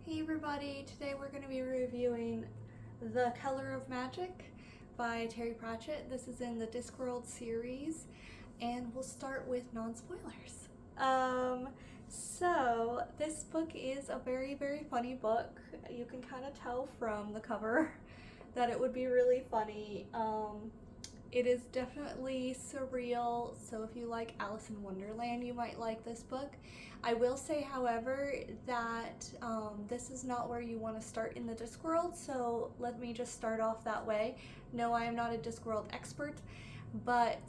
Hey everybody, today we're going to be reviewing The Color of Magic by Terry Pratchett. This is in the Discworld series, and we'll start with non-spoilers. So this book is a very, very funny book. You can kind of tell from the cover that it would be really funny. It is definitely surreal, so if you like Alice in Wonderland, you might like this book. I will say, however, that this is not where you want to start in the Discworld, so let me just start off that way. No, I am not a Discworld expert, but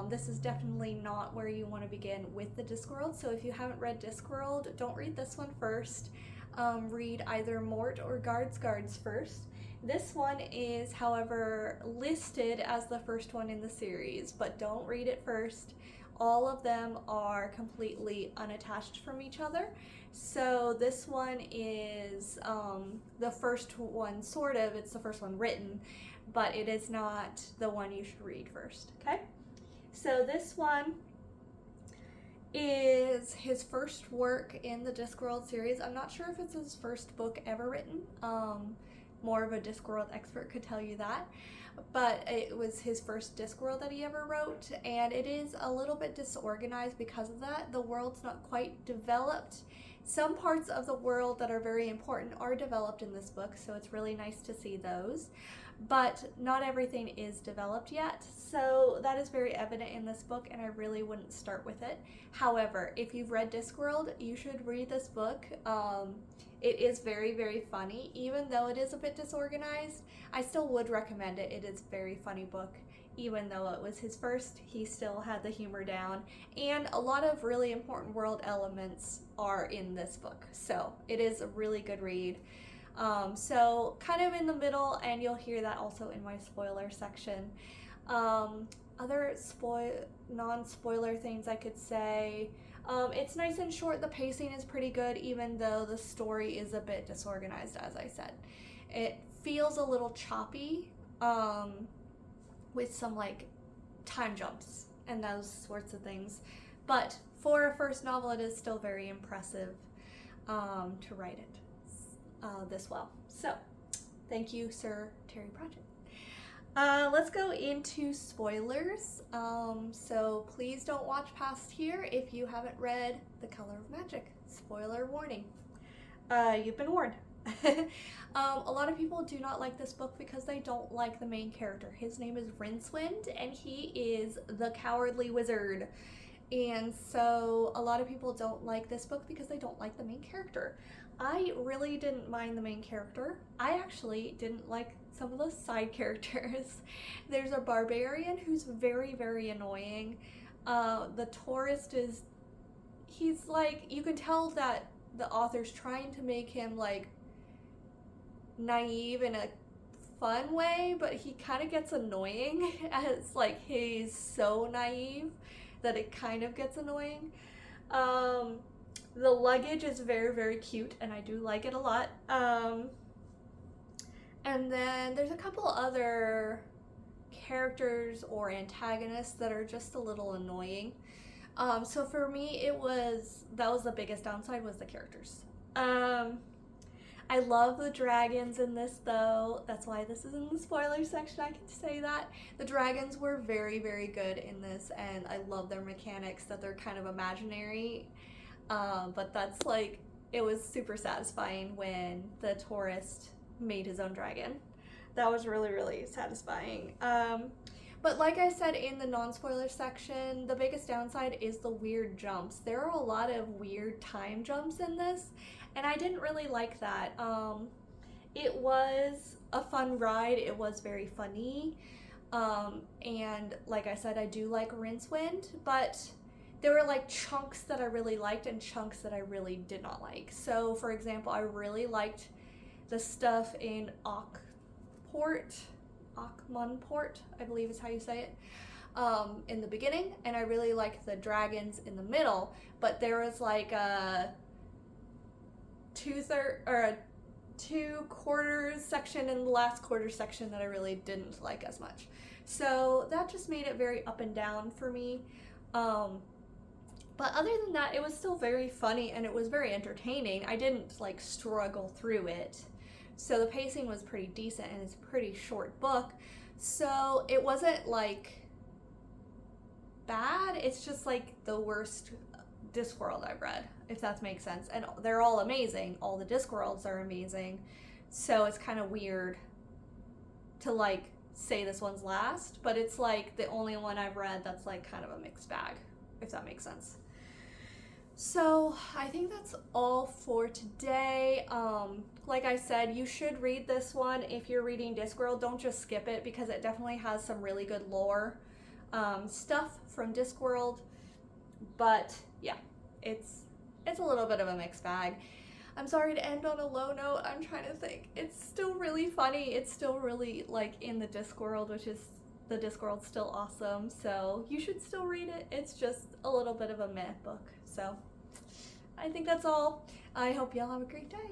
this is definitely not where you want to begin with the Discworld, so if you haven't read Discworld, don't read this one first. Read either Mort or Guards first. This one is, however, listed as the first one in the series, but don't read it first. All of them are completely unattached from each other. So this one is the first one, sort of. It's the first one written, but it is not the one you should read first, okay? So this one is his first work in the Discworld series. I'm not sure if it's his first book ever written. More of a Discworld expert could tell you that. But it was his first Discworld that he ever wrote, and it is a little bit disorganized because of that. The world's not quite developed. Some parts of the world that are very important are developed in this book, so it's really nice to see those. But not everything is developed yet, so that is very evident in this book, and I really wouldn't start with it. However, if you've read Discworld, you should read this book. It is very, very funny. Even though it is a bit disorganized, I still would recommend it. It is a very funny book. Even though it was his first, he still had the humor down. And a lot of really important world elements are in this book. So it is a really good read. So kind of in the middle, and you'll hear that also in my spoiler section. Other non-spoiler things I could say. It's nice and short. The pacing is pretty good, even though the story is a bit disorganized, as I said. It feels a little choppy, with some like time jumps and those sorts of things. But for a first novel, it is still very impressive to write it this well. So, thank you, Sir Terry Pratchett. Let's go into spoilers. So please don't watch past here if you haven't read The Color of Magic. Spoiler warning. You've been warned. A lot of people do not like this book because they don't like the main character. His name is Rincewind, and he is the Cowardly Wizard. And so a lot of people don't like this book because they don't like the main character. I really didn't mind the main character. I actually didn't like some of the side characters. There's a barbarian who's very, very annoying. The tourist he's like, you can tell that the author's trying to make him like naive in a fun way, but he kind of gets annoying as like he's so naive that it kind of gets annoying. The luggage is very, very cute, and I do like it a lot. And then there's a couple other characters or antagonists that are just a little annoying. So for me, that was the biggest downside, was the characters. I love the dragons in this, though. That's why this is in the spoiler section, I can say that. The dragons were very, very good in this, and I love their mechanics, that they're kind of imaginary. But that's like, it was super satisfying when the tourist made his own dragon. That was really, really satisfying. But like I said in the non-spoiler section, the biggest downside is the weird jumps. There are a lot of weird time jumps in this, and I didn't really like that. It was a fun ride. It was very funny. And like I said, I do like Rincewind, but there were like chunks that I really liked and chunks that I really did not like. So for example, I really liked the stuff in Akhmonport, I believe is how you say it, in the beginning, and I really liked the dragons in the middle, but there was like a two-quarters section in the last quarter section that I really didn't like as much. So that just made it very up and down for me. But other than that, it was still very funny and it was very entertaining. I didn't like struggle through it. So the pacing was pretty decent and it's a pretty short book. So it wasn't like bad. It's just like the worst Discworld I've read, if that makes sense. And they're all amazing. All the Discworlds are amazing. So it's kind of weird to like say this one's last, but it's like the only one I've read that's like kind of a mixed bag, if that makes sense. So I think that's all for today. Like I said, you should read this one if you're reading Discworld. Don't just skip it because it definitely has some really good lore stuff from Discworld. But yeah, it's a little bit of a mixed bag. I'm sorry to end on a low note. I'm trying to think. It's still really funny. It's still really like in the Discworld, which is the Discworld's still awesome. So you should still read it. It's just a little bit of a meh book. So I think that's all. I hope y'all have a great day.